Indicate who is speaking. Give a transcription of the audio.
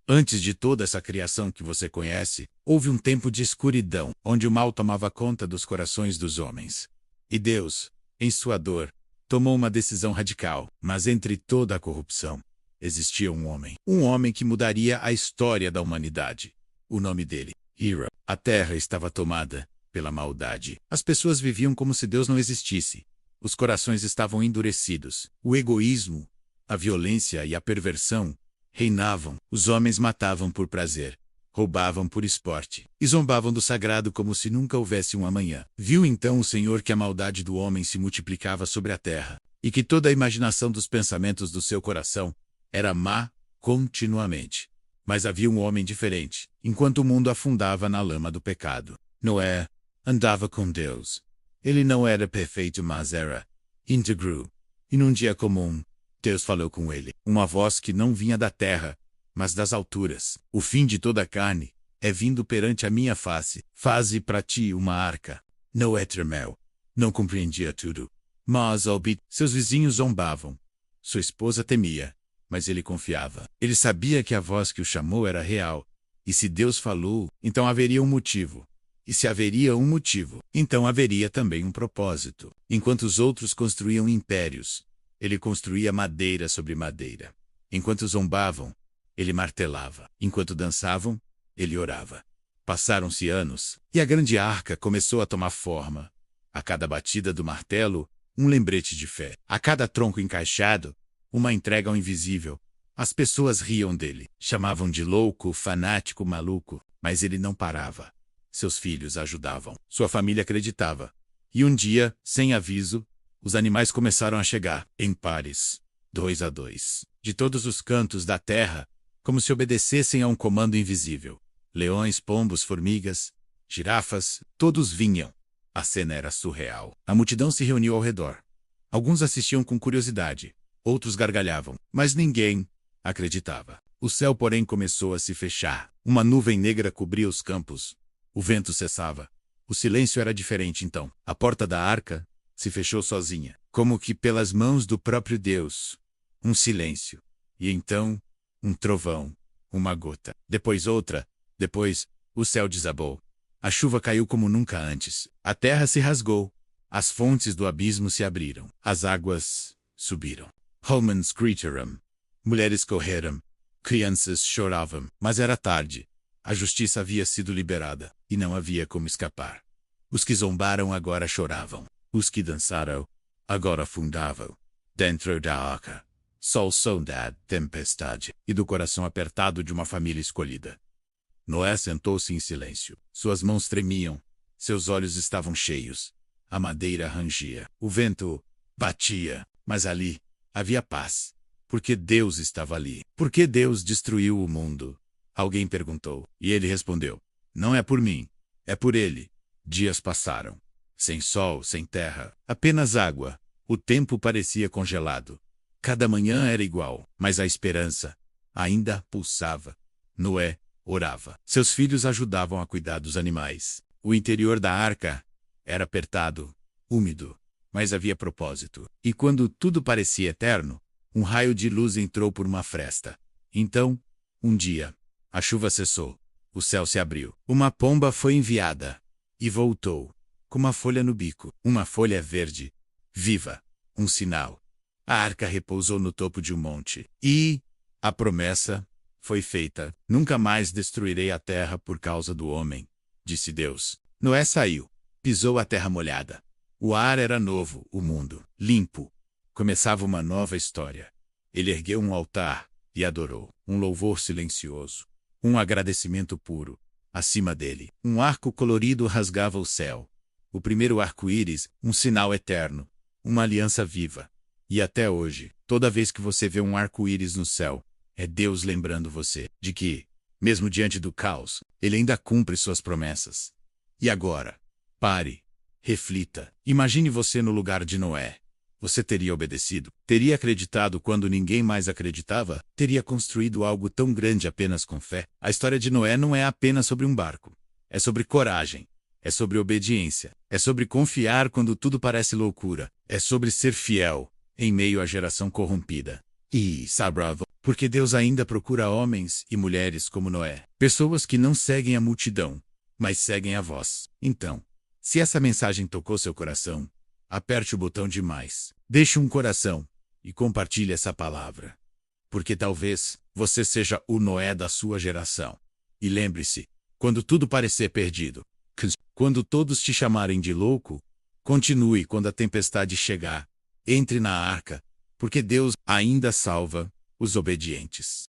Speaker 1: Antes de toda essa criação que você conhece, houve um tempo de escuridão, onde o mal tomava conta dos corações dos homens. E Deus, em sua dor, tomou uma decisão radical. Mas entre toda a corrupção, existia um homem que mudaria a história da humanidade. O nome dele, Hero. A terra estava tomada pela maldade. As pessoas viviam como se Deus não existisse. Os corações estavam endurecidos. O egoísmo, a violência e a perversão reinavam. Os homens matavam por prazer, roubavam por esporte e zombavam do sagrado como se nunca houvesse um amanhã. Viu então o Senhor que a maldade do homem se multiplicava sobre a terra, e que toda a imaginação dos pensamentos do seu coração era má continuamente. Mas havia um homem diferente, enquanto o mundo afundava na lama do pecado. Noé andava com Deus. Ele não era perfeito, mas era íntegro. E num dia comum, Deus falou com ele, uma voz que não vinha da terra, mas das alturas. O fim de toda a carne é vindo perante a minha face. Faze para ti uma arca. Noé tremeu. Não compreendia tudo. Mas seus vizinhos zombavam. Sua esposa temia, mas ele confiava. Ele sabia que a voz que o chamou era real. E se Deus falou, então haveria um motivo. E se haveria um motivo, então haveria também um propósito. Enquanto os outros construíam impérios, ele construía madeira sobre madeira. Enquanto zombavam, ele martelava. Enquanto dançavam, ele orava. Passaram-se anos, e a grande arca começou a tomar forma. A cada batida do martelo, um lembrete de fé. A cada tronco encaixado, uma entrega ao invisível. As pessoas riam dele, chamavam de louco, fanático, maluco, mas ele não parava. Seus filhos ajudavam. Sua família acreditava. E um dia, sem aviso, os animais começaram a chegar, em pares, 2 a 2, de todos os cantos da terra, como se obedecessem a um comando invisível. Leões, pombos, formigas, girafas, todos vinham. A cena era surreal. A multidão se reuniu ao redor. Alguns assistiam com curiosidade, outros gargalhavam, mas ninguém acreditava. O céu, porém, começou a se fechar. Uma nuvem negra cobria os campos. O vento cessava. O silêncio era diferente então. A porta da arca se fechou sozinha, como que pelas mãos do próprio Deus. Um silêncio. E então, um trovão, uma gota. Depois outra. Depois, o céu desabou. A chuva caiu como nunca antes. A terra se rasgou. As fontes do abismo se abriram. As águas subiram. Homens gritaram. Mulheres correram. Crianças choravam. Mas era tarde. A justiça havia sido liberada, e não havia como escapar. Os que zombaram agora choravam. Os que dançaram agora afundavam dentro da arca. Só o som da tempestade e do coração apertado de uma família escolhida. Noé sentou-se em silêncio. Suas mãos tremiam. Seus olhos estavam cheios. A madeira rangia. O vento batia. Mas ali havia paz. Porque Deus estava ali. Por que Deus destruiu o mundo? Alguém perguntou. E ele respondeu. Não é por mim. É por ele. Dias passaram. Sem sol, sem terra. Apenas água. O tempo parecia congelado. Cada manhã era igual. Mas a esperança ainda pulsava. Noé orava. Seus filhos ajudavam a cuidar dos animais. O interior da arca era apertado, úmido, mas havia propósito. E quando tudo parecia eterno, um raio de luz entrou por uma fresta. Então, um dia, a chuva cessou. O céu se abriu. Uma pomba foi enviada. E voltou, com uma folha no bico. Uma folha verde, viva, um sinal. A arca repousou no topo de um monte. E a promessa foi feita. Nunca mais destruirei a terra por causa do homem, disse Deus. Noé saiu. Pisou a terra molhada. O ar era novo, o mundo limpo. Começava uma nova história. Ele ergueu um altar e adorou. Um louvor silencioso. Um agradecimento puro. Acima dele, um arco colorido rasgava o céu. O primeiro arco-íris, um sinal eterno. Uma aliança viva. E até hoje, toda vez que você vê um arco-íris no céu, é Deus lembrando você de que, mesmo diante do caos, Ele ainda cumpre suas promessas. E agora? Pare. Reflita. Imagine você no lugar de Noé. Você teria obedecido? Teria acreditado quando ninguém mais acreditava? Teria construído algo tão grande apenas com fé? A história de Noé não é apenas sobre um barco. É sobre coragem. É sobre obediência. É sobre confiar quando tudo parece loucura. É sobre ser fiel em meio à geração corrompida. E, sabrado, porque Deus ainda procura homens e mulheres como Noé, pessoas que não seguem a multidão, mas seguem a voz. Então, se essa mensagem tocou seu coração, aperte o botão de mais, deixe um coração e compartilhe essa palavra. Porque talvez você seja o Noé da sua geração. E lembre-se, quando tudo parecer perdido, quando todos te chamarem de louco, continue quando a tempestade chegar. Entre na arca, porque Deus ainda salva os obedientes.